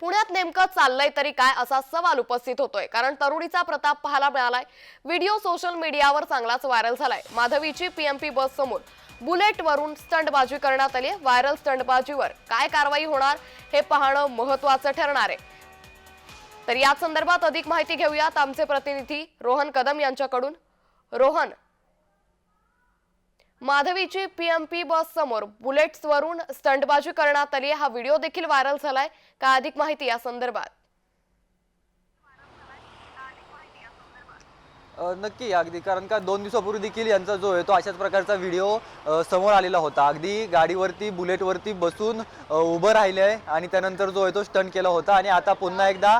पुण्यात नेमकं चाललंय तरी काय असा सवाल उपस्थित होतोय, कारण तरुणीचा प्रताप पाहायला मिळालाय। व्हिडिओ सोशल मीडियावर चांगलाच व्हायरल झालाय। माधवीची पीएमपी बस समोर बुलेटवरून स्टंटबाजी करण्यात आली। व्हायरल स्टंटबाजीवर काय कारवाई होणार हे पाहणं महत्त्वाचं ठरणार आहे। तर या संदर्भात अधिक माहिती घेऊयात आमचे प्रतिनिधी रोहन कदम यांच्याकडून। रोहन, माधवीची पीएमपी बस समोर बुलेट्सवरून स्टंटबाजी करण्यात आली। हा व्हिडिओ देखील व्हायरल झालाय। काय अधिक माहिती या संदर्भात? नक्की अगदी कारण का 2 दिवसापूर्वी देखील यांचा जो आहे तो अशाच प्रकारचा व्हिडिओ समोर आलेला होता। अगदी गाडीवरती बुलेटवरती बसून उभं राहिले आहे आणि त्यानंतर जो आहे तो स्टंट केला होता आणि आता पुन्हा एकदा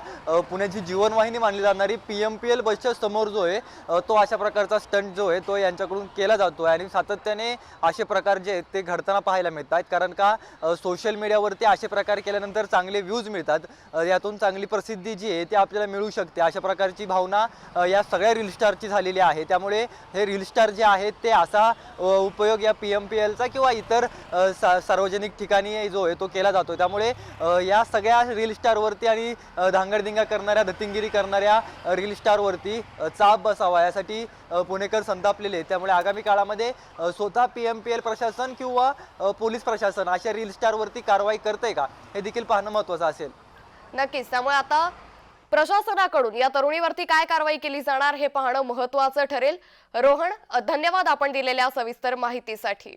पुण्याची जीवनवाहिनी मानली जाणारी पीएमपीएल बसच्या समोर जो आहे तो अशा प्रकारचा स्टंट जो आहे तो यांच्याकडून केला जातो आणि सातत्याने असे प्रकार जे आहेत ते घडताना पाहायला मिळतात। कारण का सोशल मीडियावरती असे प्रकार केल्यानंतर चांगले व्ह्यूज मिळतात, यातून चांगली प्रसिद्धी जी आहे ती आपल्याला मिळू शकते। अशा प्रकारची भावना या सगळ्या रील स्टारची झालेली आहे। त्यामुळे हे रील स्टार जे आहेत ते असा उपयोग या पीएमपीएलचा किंवा इतर सार्वजनिक ठिकाणी जो आहे तो केला जातो। त्यामुळे या सगळ्या रील स्टारवरती आणि धांगडधिंगा करणाऱ्या, दत्तिंगिरी करणाऱ्या रील स्टारवरती चाप बसावा यासाठी पुणेकर संतापलेले आहेत। त्यामुळे आगामी काळामध्ये स्वतः पीएमपीएल प्रशासन किंवा पोलीस प्रशासन अशा रील स्टारवरती कारवाई करते का हे देखील पाहणं महत्त्वाचं असेल। नक्कीच, त्यामुळे आता प्रशासनाकडून या तरुणीवरती काय कारवाई केली जाणार हे पाहणं महत्त्वाचं ठरेल। रोहन, धन्यवाद आपण दिलेल्या सविस्तर माहितीसाठी।